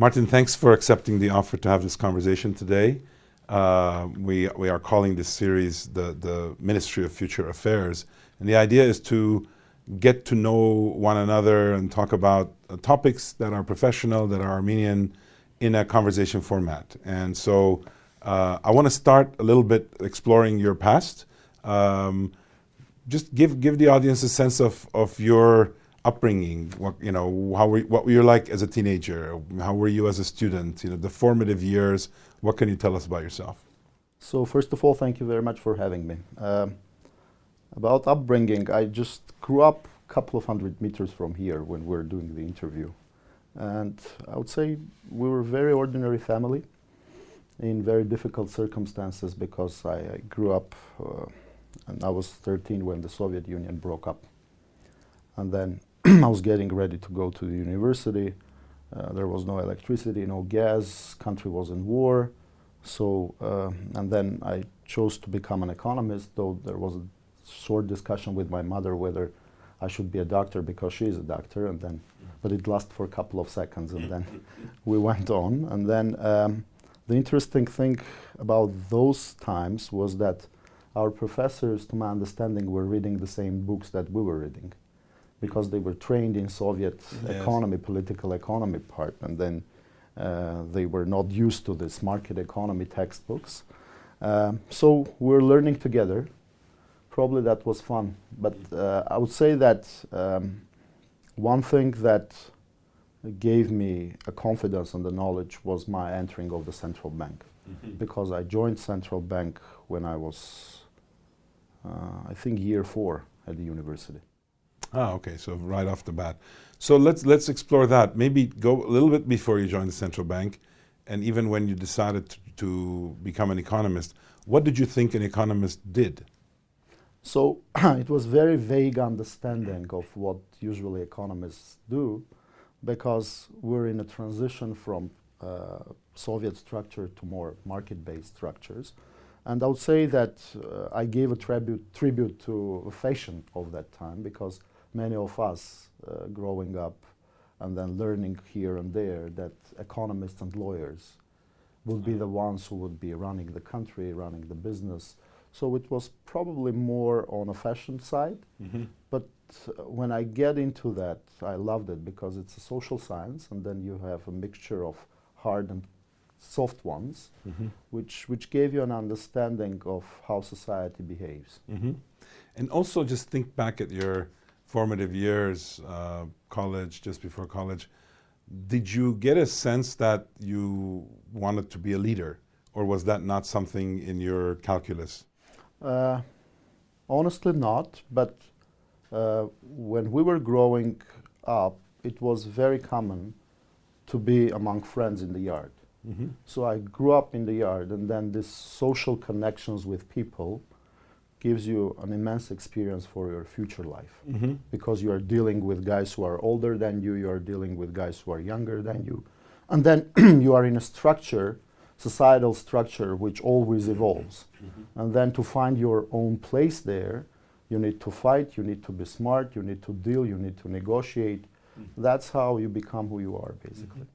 Martin, thanks for accepting the offer to have this conversation today. We are calling this series the Ministry of Future Affairs. And the idea is to get to know one another and talk about topics that are professional, that are Armenian, in a conversation format. And so I want to start a little bit exploring your past. Just give the audience a sense of your upbringing. What were you like as a teenager? How were you as a student? The formative years. What can you tell us about yourself? So first of all, thank you very much for having me. About upbringing, I just grew up a couple of 100 meters from here when we were doing the interview. And I would say we were a very ordinary family in very difficult circumstances because I grew up and I was 13 when the Soviet Union broke up. And then I was getting ready to go to the university. There was no electricity, no gas, country was in war. So, and then I chose to become an economist, though there was a short discussion with my mother whether I should be a doctor because she is a doctor, and then, but it lasted for a couple of seconds, and then we went on. And then the interesting thing about those times was that our professors, to my understanding, were reading the same books that we were reading, because they were trained in Soviet economy, political economy part, and then they were not used to this market economy textbooks. So we're learning together. Probably that was fun. But I would say that one thing that gave me a confidence and the knowledge was my entering of the Central Bank. Because I joined Central Bank when I was, I think, year 4 at the university. Ah, okay, so right off the bat. So let's explore that. Maybe go a little bit before you joined the Central Bank, and even when you decided to become an economist. What did you think an economist did? So it was very vague understanding of what usually economists do, because we're in a transition from Soviet structure to more market-based structures. And I would say that I gave a tribute to the fashion of that time, because many of us growing up and then learning here and there that economists and lawyers would be the ones who would be running the country, running the business. So it was probably more on a fashion side. But when I get into that, I loved it because it's a social science, and then you have a mixture of hard and soft ones, which gave you an understanding of how society behaves. And also just think back at your formative years, college, just before college. Did you get a sense that you wanted to be a leader, or was that not something in your calculus? Honestly not, but when we were growing up, it was very common to be among friends in the yard. So I grew up in the yard, and then this social connections with people gives you an immense experience for your future life, because you are dealing with guys who are older than you are dealing with guys who are younger than you, and then you are in a structure, societal structure, which always evolves. And then to find your own place there, you need to fight, you need to be smart, you need to deal, you need to negotiate. That's how you become who you are, basically.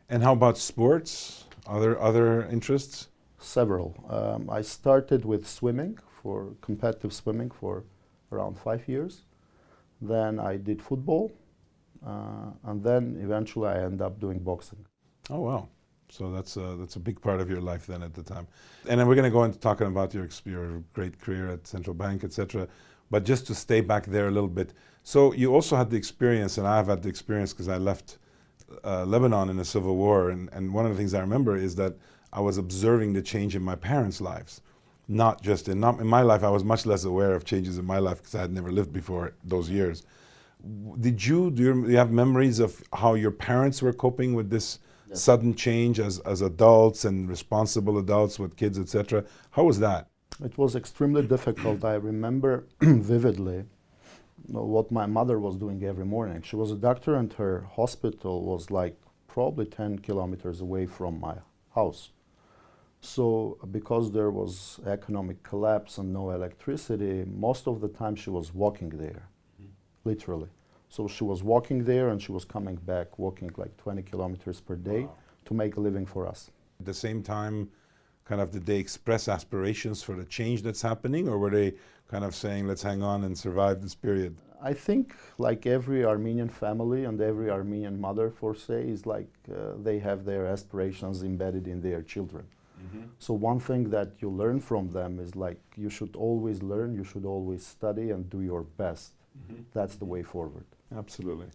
And how about sports? Other interests? Several. I started with swimming, for competitive swimming, for around 5 years. Then I did football, and then eventually I ended up doing boxing. Oh wow! So that's a big part of your life then at the time. And then we're going to go into talking about your great career at Central Bank, etc. But just to stay back there a little bit. So you also had the experience, and I've had the experience because I left Lebanon in the Civil War, and one of the things I remember is that I was observing the change in my parents' lives. Not in my life, I was much less aware of changes in my life because I had never lived before those years. Do you have memories of how your parents were coping with this sudden change as adults and responsible adults with kids, etc.? How was that? It was extremely difficult. I remember vividly what my mother was doing every morning. She was a doctor, and her hospital was like probably 10 kilometers away from my house. So because there was economic collapse and no electricity, most of the time she was walking there, literally. So she was walking there and she was coming back, walking like 20 kilometers per day to make a living for us. At the same time, kind of did they express aspirations for the change that's happening, or were they kind of saying, let's hang on and survive this period? I think like every Armenian family and every Armenian mother, for say, is like they have their aspirations embedded in their children. Mm-hmm. So one thing that you learn from them is like you should always learn, you should always study and do your best. Mm-hmm. That's the way forward. Absolutely.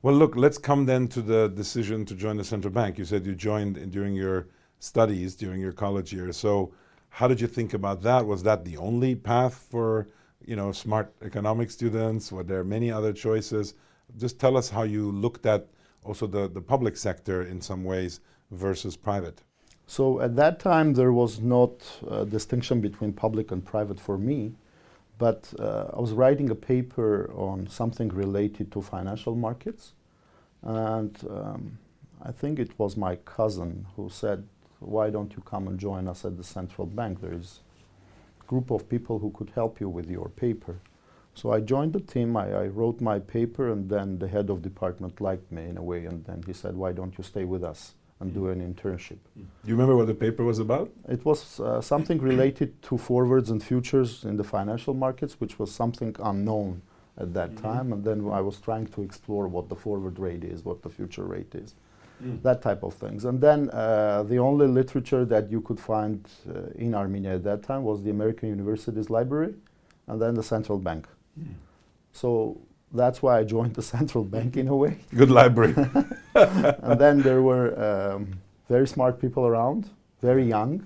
Well, look, let's come then to the decision to join the central bank. You said you joined during your studies, during your college years. So how did you think about that? Was that the only path for, smart economic students? Were there many other choices? Just tell us how you looked at also the public sector in some ways versus private. So at that time, there was not a distinction between public and private for me, but I was writing a paper on something related to financial markets. And I think it was my cousin who said, why don't you come and join us at the central bank? There is a group of people who could help you with your paper. So I joined the team, I wrote my paper, and then the head of department liked me in a way, and then he said, why don't you stay with us and do an internship? Do you remember what the paper was about? It was something related to forwards and futures in the financial markets, which was something unknown at that time, and then I was trying to explore what the forward rate is, what the future rate is. That type of things. And then the only literature that you could find in Armenia at that time was the American University's library and then the central bank. So that's why I joined the central bank in a way. Good library. And then there were very smart people around, very young.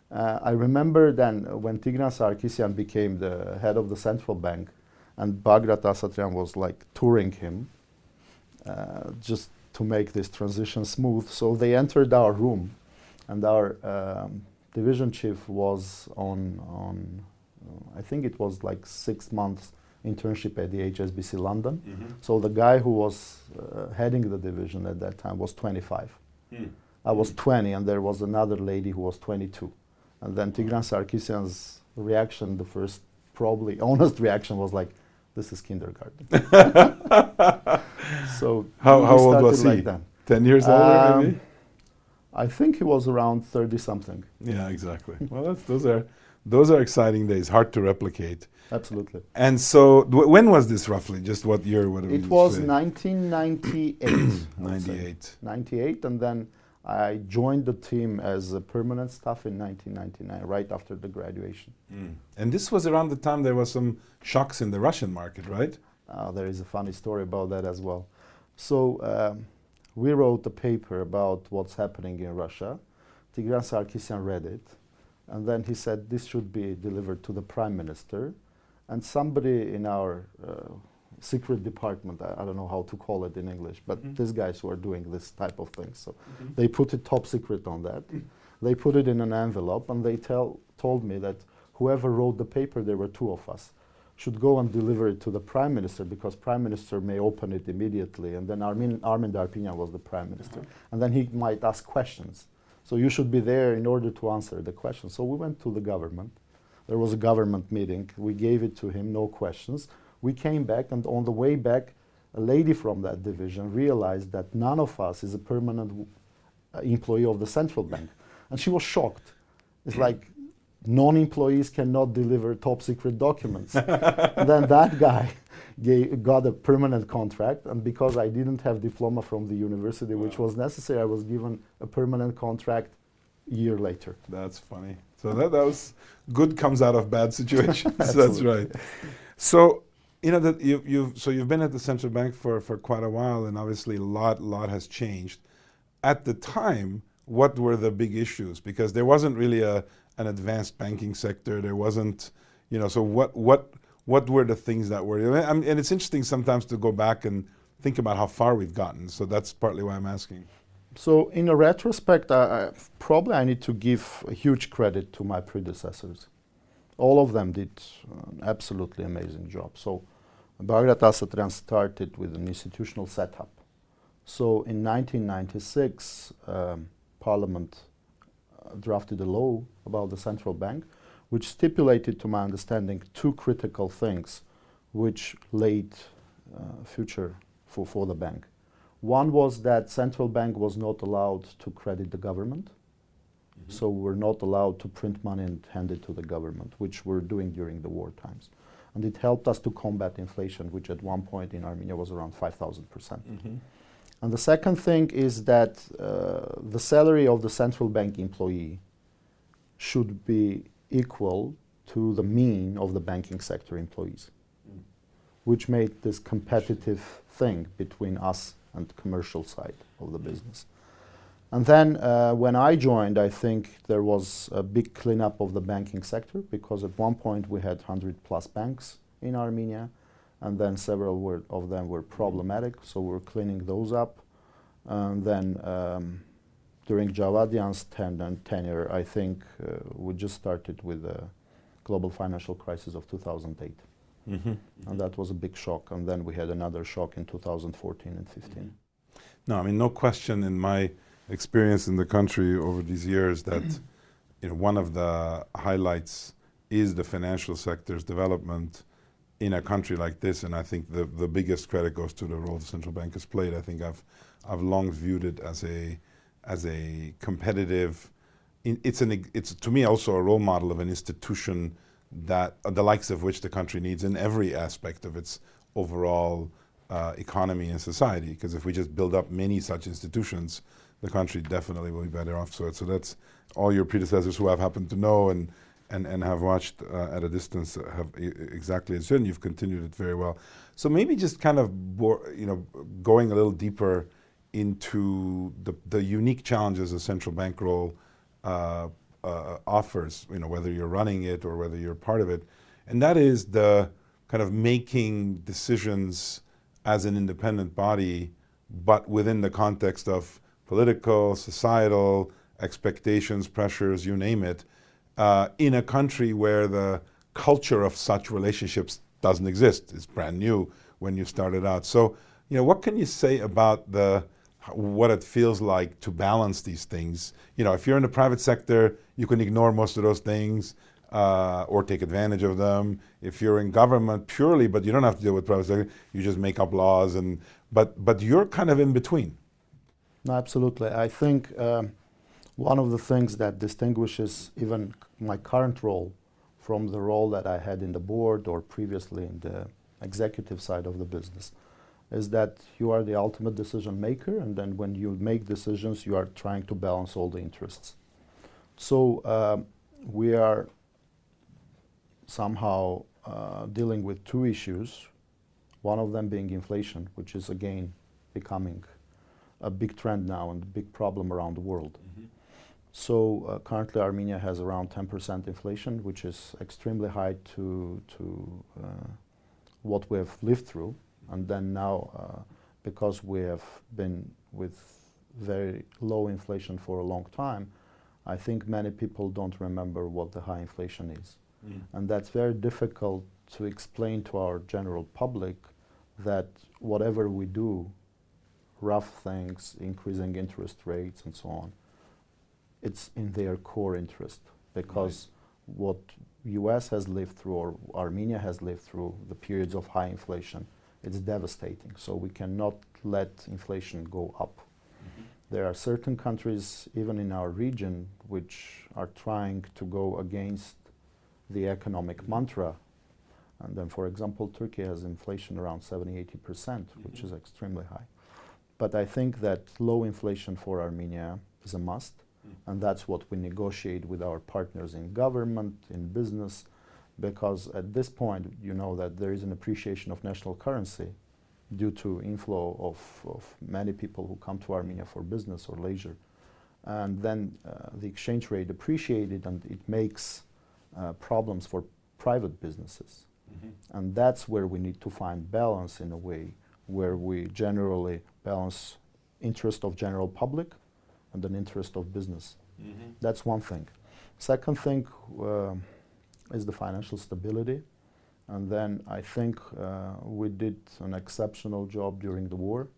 I remember then when Tigran Sarkisyan became the head of the central bank and Gasltyan was like touring him, just to make this transition smooth. So they entered our room, and our division chief was on I think it was like 6 months internship at the HSBC London. So the guy who was heading the division at that time was 25. I was 20, and there was another lady who was 22. And then Tigran Sarkisyan's reaction, the first probably honest reaction, was like, this is kindergarten. So how old was he? Like 10 years older, maybe? I think he was around 30 something. Yeah, exactly. Well, those are exciting days, hard to replicate. Absolutely. And so, when was this roughly? Just what year? It was 1998. 98. 98, and then I joined the team as a permanent staff in 1999, right after the graduation. And this was around the time there was some shocks in the Russian market, right? There is a funny story about that as well. So we wrote a paper about what's happening in Russia. Tigran Sarkisyan read it, and then he said this should be delivered to the prime minister. And somebody in our secret department, I don't know how to call it in English, but these guys who are doing this type of things. So they put it top secret on that. They put it in an envelope, and they told me that whoever wrote the paper, there were 2 of us, should go and deliver it to the prime minister, because prime minister may open it immediately, and then Armin Darpinyan was the prime minister, and then he might ask questions. So you should be there in order to answer the questions. So we went to the government. There was a government meeting. We gave it to him, no questions. We came back, and on the way back, a lady from that division realized that none of us is a permanent employee of the central bank. And she was shocked. It's like, non-employees cannot deliver top secret documents. And then that guy got a permanent contract, and because I didn't have diploma from the university, which was necessary, I was given a permanent contract a year later. That's funny. So that was good comes out of bad situations. That's right. So you've been at the central bank for quite a while, and obviously a lot has changed. At the time, what were the big issues? Because there wasn't really an advanced banking sector. There wasn't, so what were the things that were, and it's interesting sometimes to go back and think about how far we've gotten. So that's partly why I'm asking. So in a retrospect, probably I need to give a huge credit to my predecessors. All of them did an absolutely amazing job. So Gasltyan started with an institutional setup. So in 1996, Parliament drafted a law about the central bank, which stipulated, to my understanding, 2 critical things which laid future for the bank. One was that central bank was not allowed to credit the government. So we're not allowed to print money and hand it to the government, which we're doing during the war times. And it helped us to combat inflation, which at one point in Armenia was around 5,000%. And the second thing is that the salary of the central bank employee should be equal to the mean of the banking sector employees, which made this competitive thing between us and the commercial side of the business. And then when I joined, I think there was a big cleanup of the banking sector, because at one point we had 100 plus banks in Armenia, and then several of them were problematic, so we're cleaning those up. And then during Gasltyan's tenure, I think we just started with the global financial crisis of 2008. And that was a big shock. And then we had another shock in 2014 and 15. No, I mean, no question in my experience in the country over these years that one of the highlights is the financial sector's development in a country like this, and I think the biggest credit goes to the role the central bank has played. I think I've long viewed it as a competitive. It's to me also a role model of an institution that the likes of which the country needs in every aspect of its overall economy and society. Because if we just build up many such institutions, the country definitely will be better off. So that's all your predecessors who I've happened to know and have watched at a distance have exactly as you, and you've continued it very well. So maybe just kind of going a little deeper into the unique challenges a central bank role offers, whether you're running it or whether you're part of it, and that is the kind of making decisions as an independent body, but within the context of political, societal expectations, pressures, you name it, in a country where the culture of such relationships doesn't exist. It's brand new when you started out. So, what can you say about what it feels like to balance these things? If you're in the private sector, you can ignore most of those things or take advantage of them. If you're in government purely, but you don't have to deal with private sector, you just make up laws. But you're kind of in between. No, absolutely. I think one of the things that distinguishes even my current role from the role that I had in the board or previously in the executive side of the business is that you are the ultimate decision maker, and then when you make decisions, you are trying to balance all the interests. So we are somehow dealing with two issues, one of them being inflation, which is again becoming a big trend now and a big problem around the world. So currently Armenia has around 10% inflation, which is extremely high to what we have lived through. And then now, because we have been with very low inflation for a long time, I think many people don't remember what the high inflation is. And that's very difficult to explain to our general public that whatever we do, rough things, increasing interest rates and so on, it's in their core interest, because what US has lived through or Armenia has lived through, the periods of high inflation, it's devastating. So we cannot let inflation go up. There are certain countries, even in our region, which are trying to go against the economic mantra. And then, for example, Turkey has inflation around 70-80%, which is extremely high. But I think that low inflation for Armenia is a must. And that's what we negotiate with our partners in government, in business, because at this point, you know that there is an appreciation of national currency due to inflow of many people who come to Armenia for business or leisure. And then the exchange rate appreciated, and it makes problems for private businesses. And that's where we need to find balance in a way where we generally balance interest of general public and an interest of business. That's one thing. Second thing is the financial stability. And then I think we did an exceptional job during the war,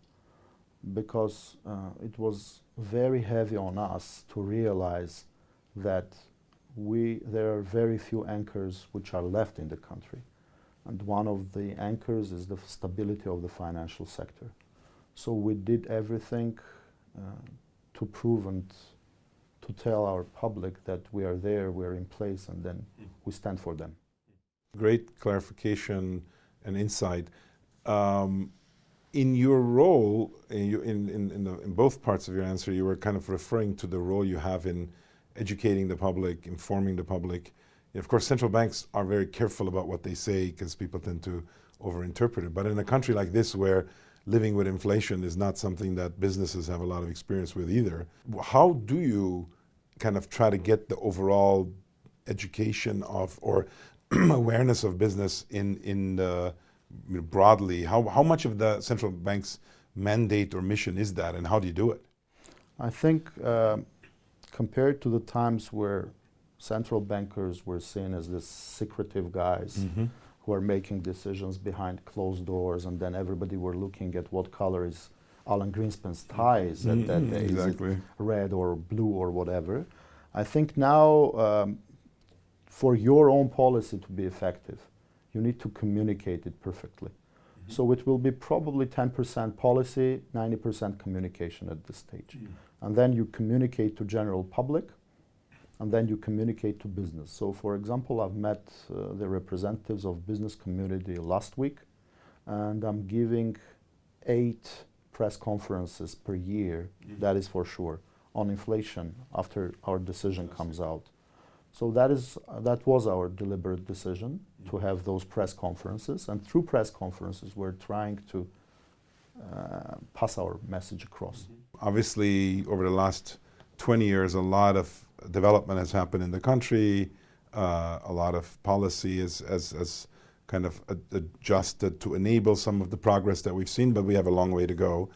because it was very heavy on us to realize that there are very few anchors which are left in the country. And one of the anchors is the stability of the financial sector. So we did everything to prove and to tell our public that we are there, we are in place, and then we stand for them. Great clarification and insight. In your role, in both parts of your answer, you were kind of referring to the role you have in educating the public, informing the public. Of course, central banks are very careful about what they say because people tend to overinterpret it. But in a country like this, where living with inflation is not something that businesses have a lot of experience with either, how do you kind of try to get the overall education of or awareness of business in broadly? How much of the central bank's mandate or mission is that, and how do you do it? I think compared to the times where central bankers were seen as the secretive guys who are making decisions behind closed doors, and then everybody were looking at what color is Alan Greenspan's ties at that day, exactly. is it red or blue or whatever. I think now for your own policy to be effective, you need to communicate it perfectly. So it will be probably 10% policy, 90% communication at this stage. And then you communicate to general public, and then you communicate to business. So for example, I've met the representatives of business community last week, and I'm giving 8 press conferences per year, that is for sure, on inflation after our decision comes out. So that was our deliberate decision to have those press conferences, and through press conferences we're trying to pass our message across. Obviously, over the last 20 years, a lot of development has happened in the country. A lot of policy has kind of adjusted to enable some of the progress that we've seen, but we have a long way to go.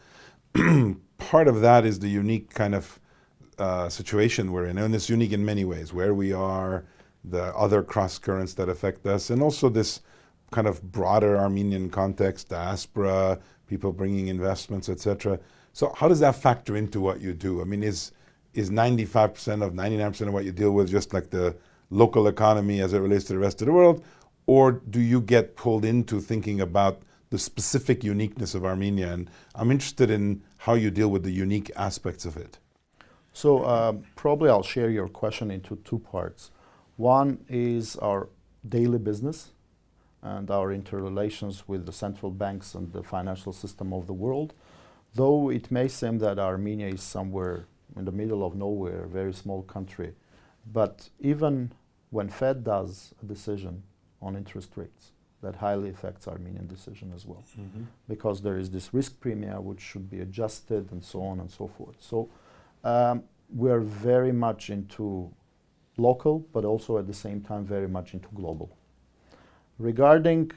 Part of that is the unique kind of situation we're in, and it's unique in many ways, where we are, the other cross currents that affect us, and also this kind of broader Armenian context, diaspora, people bringing investments, etc. So how does that factor into what you do? I mean, is 95% of 99% of what you deal with just like the local economy as it relates to the rest of the world, or do you get pulled into thinking about the specific uniqueness of Armenia? And I'm interested in how you deal with the unique aspects of it. So probably I'll share your question into 2 parts. One is our daily business and our interrelations with the central banks and the financial system of the world. Though it may seem that Armenia is somewhere in the middle of nowhere, a very small country, but even when Fed does a decision on interest rates, that highly affects Armenian decision as well, because there is this risk premium which should be adjusted and so on and so forth. So we are very much into local, but also at the same time very much into global. Regarding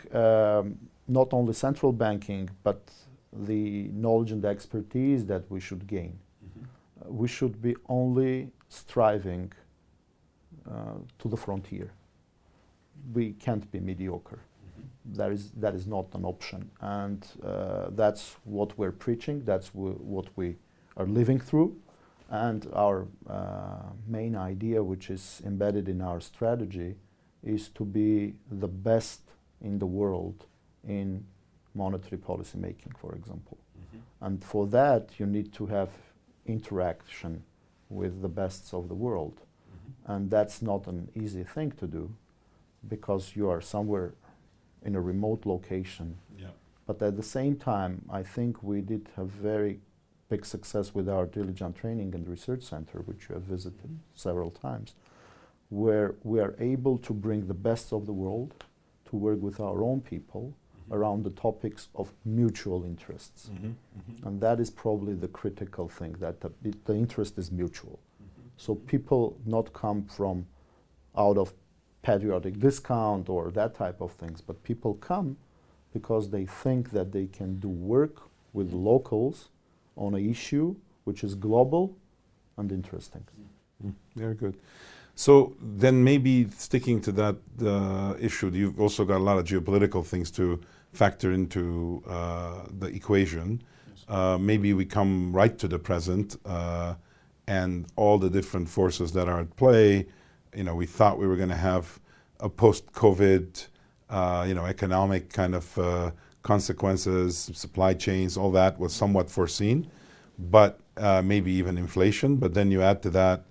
not only central banking, but the knowledge and expertise that we should gain, we should be only striving to the frontier. We can't be mediocre. That is not an option, and that's what we're preaching. That's what we are living through, and our main idea, which is embedded in our strategy, is to be the best in the world in monetary policy making, for example. And for that, you need to have interaction with the bests of the world, and that's not an easy thing to do, because you are somewhere in a remote location. But at the same time, I think we did have very big success with our diligent training and research center, which you have visited several times, where we are able to bring the best of the world to work with our own people around the topics of mutual interests. And that is probably the critical thing, that the interest is mutual. So people not come from out of patriotic discount or that type of things, but people come because they think that they can do work with locals on an issue which is global and interesting. Very good. So then maybe sticking to that issue, you've also got a lot of geopolitical things to factor into the equation. Maybe we come right to the present and all the different forces that are at play. You know, we thought we were going to have a post-COVID, economic kind of consequences, supply chains, all that was somewhat foreseen, but maybe even inflation. But then you add to that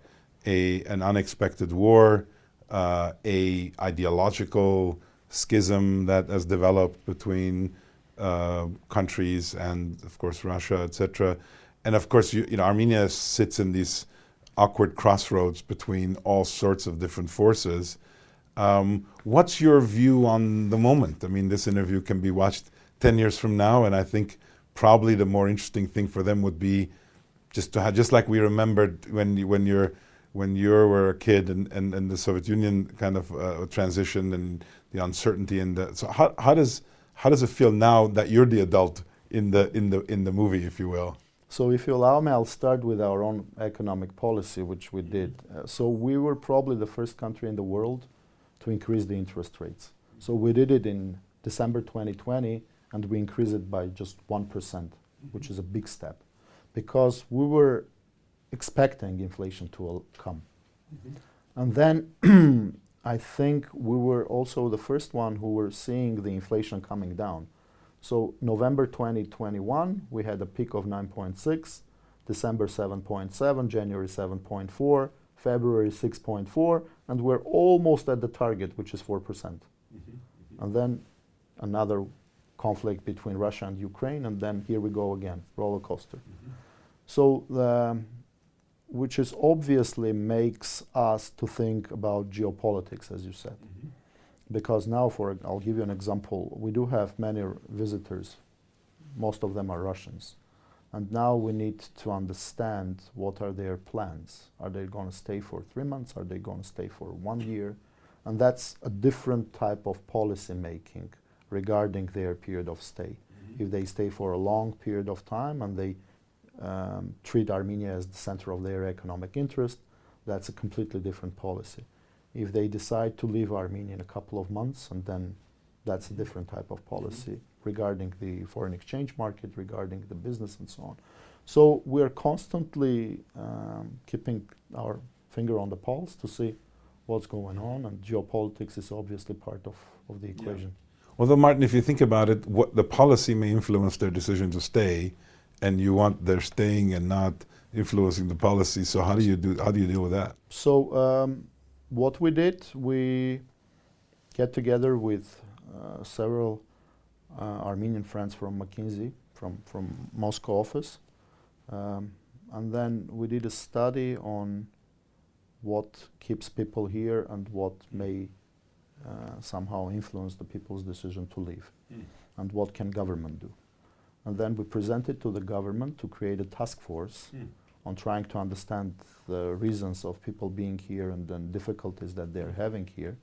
an unexpected war, a ideological schism that has developed between countries and, of course, Russia, etc. And of course, Armenia sits in these awkward crossroads between all sorts of different forces. What's your view on the moment? I mean, this interview can be watched 10 years from now, and I think probably the more interesting thing for them would be just to have, just like we remembered when you were a kid and the Soviet Union kind of transitioned and the uncertainty so how does it feel now that you're the adult in the movie, if you will? So if you allow me, I'll start with our own economic policy, which we did. So we were probably the first country in the world to increase the interest rates. So we did it in December 2020, and we increased it by just 1%, which is a big step, because we were expecting inflation to come. And then I think we were also the first one who were seeing the inflation coming down. So November 2021, we had a peak of 9.6, December 7.7, January 7.4, February 6.4, and we're almost at the target, which is 4%. And then another conflict between Russia and Ukraine, and then here we go again, roller coaster. So which is obviously makes us to think about geopolitics, as you said. Because now, I'll give you an example. We do have many visitors. Most of them are Russians. And now we need to understand what are their plans. Are they going to stay for 3 months? Are they going to stay for 1 year? And that's a different type of policy making regarding their period of stay. If they stay for a long period of time and they treat Armenia as the center of their economic interest, that's a completely different policy. If they decide to leave Armenia in a couple of months, and then that's a different type of policy regarding the foreign exchange market, regarding the business and so on. So we're constantly keeping our finger on the pulse to see what's going on, and geopolitics is obviously part of the equation. Although, Martin, if you think about it, what the policy may influence their decision to stay, and you want their staying and not influencing the policy. So how do you deal with that? So what we did, we get together with several Armenian friends from McKinsey, from Moscow office, and then we did a study on what keeps people here and what may somehow influence the people's decision to leave, and what can government do. And then we presented to the government to create a task force on trying to understand the reasons of people being here and then difficulties that they're having here,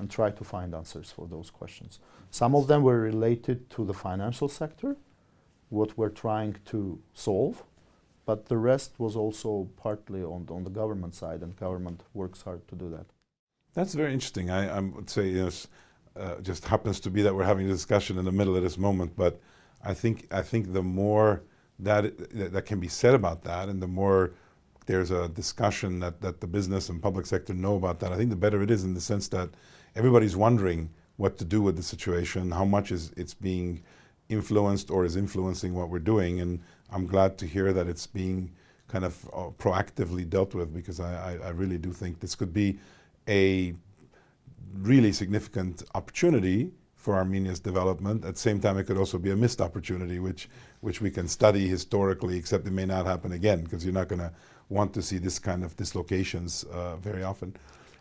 and try to find answers for those questions. Some of them were related to the financial sector, what we're trying to solve, but the rest was also partly on the government side, and government works hard to do that. That's very interesting. I would say just happens to be that we're having a discussion in the middle of this moment, but I think the more that can be said about that, and the more there's a discussion that the business and public sector know about that, I think the better it is, in the sense that everybody's wondering what to do with the situation, how much it's being influenced or is influencing what we're doing. And I'm glad to hear that it's being kind of proactively dealt with, because I really do think this could be a really significant opportunity for Armenia's development. At the same time, it could also be a missed opportunity, which we can study historically, except it may not happen again, because you're not going to want to see this kind of dislocations very often.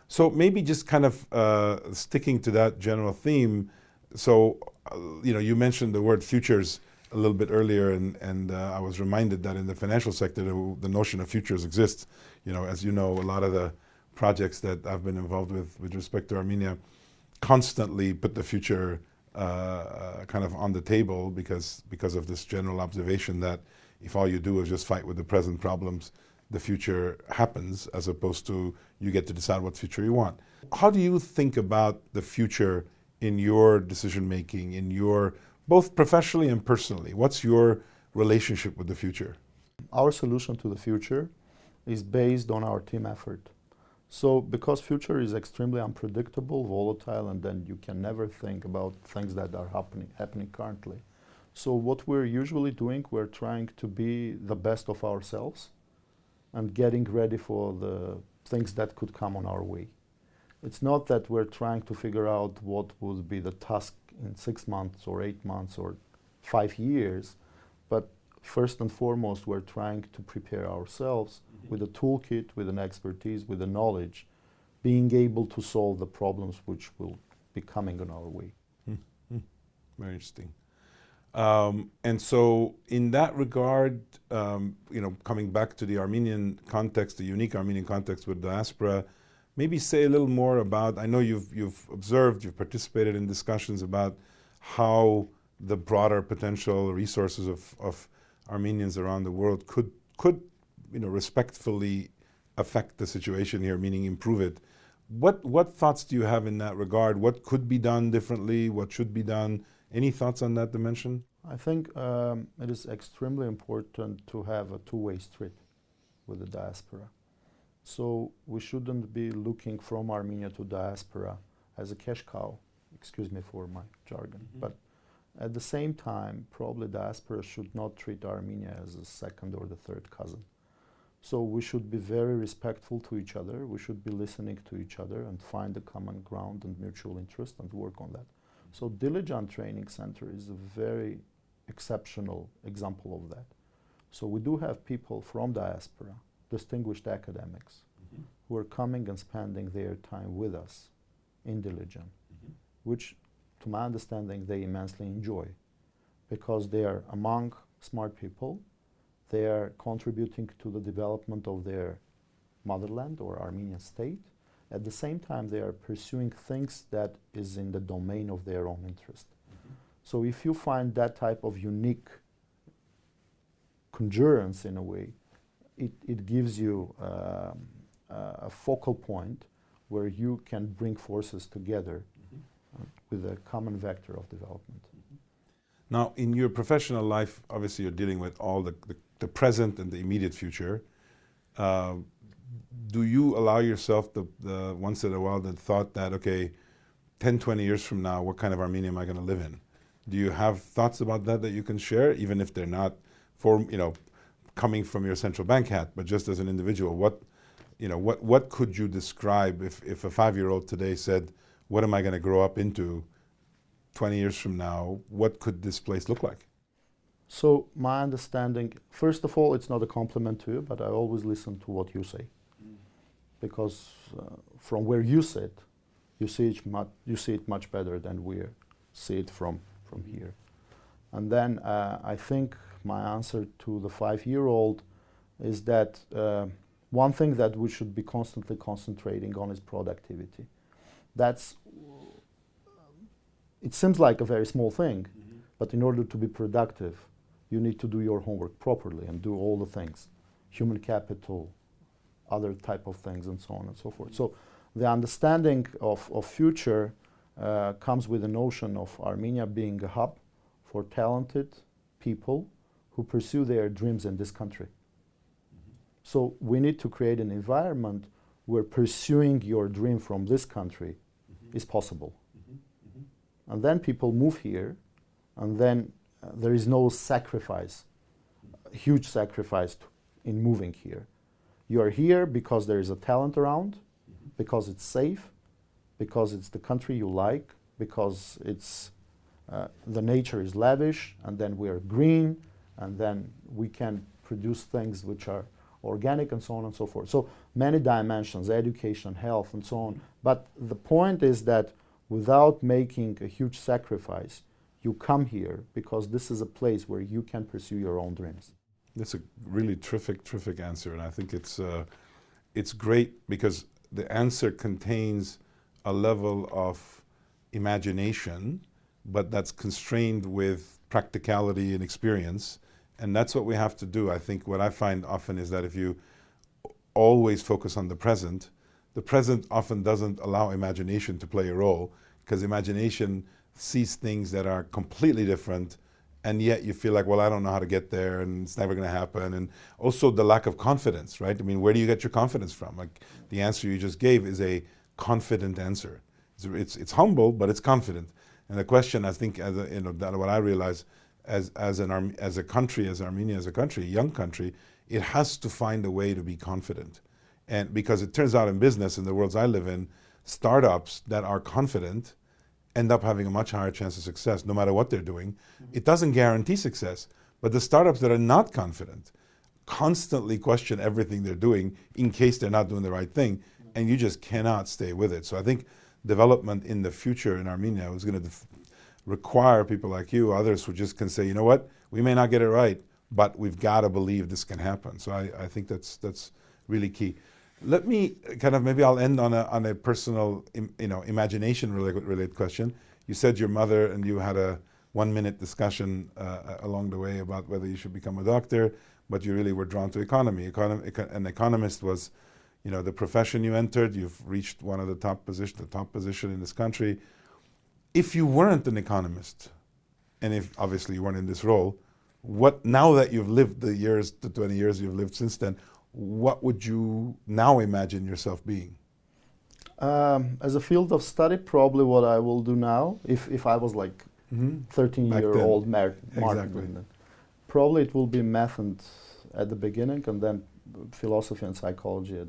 So maybe just kind of sticking to that general theme. So, you mentioned the word futures a little bit earlier, and I was reminded that in the financial sector, the notion of futures exists. As you know, a lot of the projects that I've been involved with respect to Armenia constantly put the future kind of on the table, because of this general observation that if all you do is just fight with the present problems, the future happens, as opposed to you get to decide what future you want. How do you think about the future in your decision making, in your both professionally and personally? What's your relationship with the future? Our solution to the future is based on our team effort. So because future is extremely unpredictable, volatile, and then you can never think about things that are happening currently. So what we're usually doing, we're trying to be the best of ourselves and getting ready for the things that could come on our way. It's not that we're trying to figure out what would be the task in 6 months or 8 months or 5 years, but first and foremost, we're trying to prepare ourselves with a toolkit, with an expertise, with the knowledge, being able to solve the problems which will be coming on our way. Very interesting. And so in that regard, coming back to the Armenian context, the unique Armenian context with Diaspora, maybe say a little more about, I know you've observed, you've participated in discussions about how the broader potential resources of Armenians around the world could respectfully affect the situation here, meaning improve it. What thoughts do you have in that regard? What could be done differently? What should be done? Any thoughts on that dimension? I think it is extremely important to have a two-way street with the diaspora. So we shouldn't be looking from Armenia to diaspora as a cash cow, excuse me for my jargon, but at the same time, probably diaspora should not treat Armenia as a second or the third cousin. So we should be very respectful to each other, we should be listening to each other and find a common ground and mutual interest and work on that. So Diligent Training Center is a very exceptional example of that. So we do have people from diaspora, distinguished academics, who are coming and spending their time with us in Diligent, which to my understanding they immensely enjoy because they are among smart people, they are contributing to the development of their motherland or Armenian state. At the same time, they are pursuing things that is in the domain of their own interest. So if you find that type of unique conjurance in a way, it gives you a focal point where you can bring forces together with a common vector of development. Now, in your professional life, obviously you're dealing with all the present and the immediate future. Do you allow yourself the once in a while the thought that, okay, 10, 20 years from now, what kind of Armenia am I going to live in? Do you have thoughts about that you can share, even if they're not coming from your central bank hat, but just as an individual? What could you describe if a 5-year-old today said, what am I going to grow up into 20 years from now? What could this place look like? So my understanding, first of all, it's not a compliment to you, but I always listen to what you say. Because from where you sit, you see it much better than we see it from here. And then I think my answer to the 5-year-old is that one thing that we should be constantly concentrating on is productivity. It seems like a very small thing, but in order to be productive, you need to do your homework properly and do all the things, human capital, other type of things, and so on and so forth. So the understanding of future comes with the notion of Armenia being a hub for talented people who pursue their dreams in this country. So we need to create an environment where pursuing your dream from this country is possible. And then people move here, and then there is no sacrifice, huge sacrifice in moving here. You are here because there is a talent around, because it's safe, because it's the country you like, because it's the nature is lavish, and then we are green, and then we can produce things which are organic, and so on and so forth. So many dimensions, education, health, and so on. But the point is that without making a huge sacrifice, you come here because this is a place where you can pursue your own dreams. That's a really terrific answer, and I think it's great because the answer contains a level of imagination, but that's constrained with practicality and experience, and that's what we have to do. I think what I find often is that if you always focus on the present often doesn't allow imagination to play a role, because imagination sees things that are completely different, and yet you feel like, well, I don't know how to get there, and it's never going to happen. And also the lack of confidence, right? I mean, where do you get your confidence from? Like the answer you just gave is a confident answer. It's humble, but it's confident. And the question, I think, that what I realize as a country, as Armenia as a country, a young country, it has to find a way to be confident. And because it turns out in business, in the worlds I live in, startups that are confident end up having a much higher chance of success, no matter what they're doing. It doesn't guarantee success, but the startups that are not confident constantly question everything they're doing in case they're not doing the right thing, and you just cannot stay with it. So I think development in the future in Armenia is going to require people like you, others who just can say, you know what, we may not get it right, but we've got to believe this can happen. So I think that's really key. Let me kind of, maybe I'll end on a personal, imagination related question. You said your mother and you had a 1-minute discussion along the way about whether you should become a doctor, but you really were drawn to economy. An economist was, the profession you entered. You've reached one of the top position in this country. If you weren't an economist, and if obviously you weren't in this role, now that you've lived the 20 years you've lived since then, what would you now imagine yourself being? As a field of study, probably what I will do now, if I was like 13-year-old Martin, exactly. Probably it will be math at the beginning, and then philosophy and psychology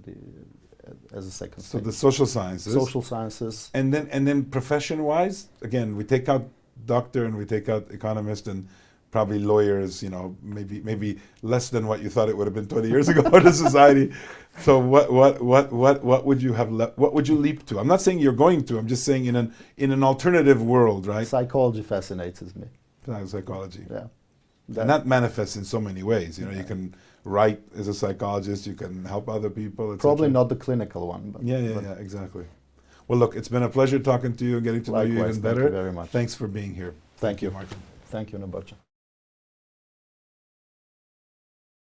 as a second So stage. the social sciences. Social sciences. And then profession-wise, again, we take out doctor and we take out economist and probably lawyers, maybe less than what you thought it would have been 20 years ago in the society. So what would you have what would you leap to? I'm not saying you're going to. I'm just saying in an alternative world, right? Psychology fascinates me. Psychology. Yeah. And that manifests in so many ways. You can write as a psychologist, you can help other people, etc. Probably not the clinical one. But yeah, exactly. Well, look, it's been a pleasure talking to you and getting to know you even better. Thank you very much. Thanks for being here. Thank you, Martin. Thank you, Noubar.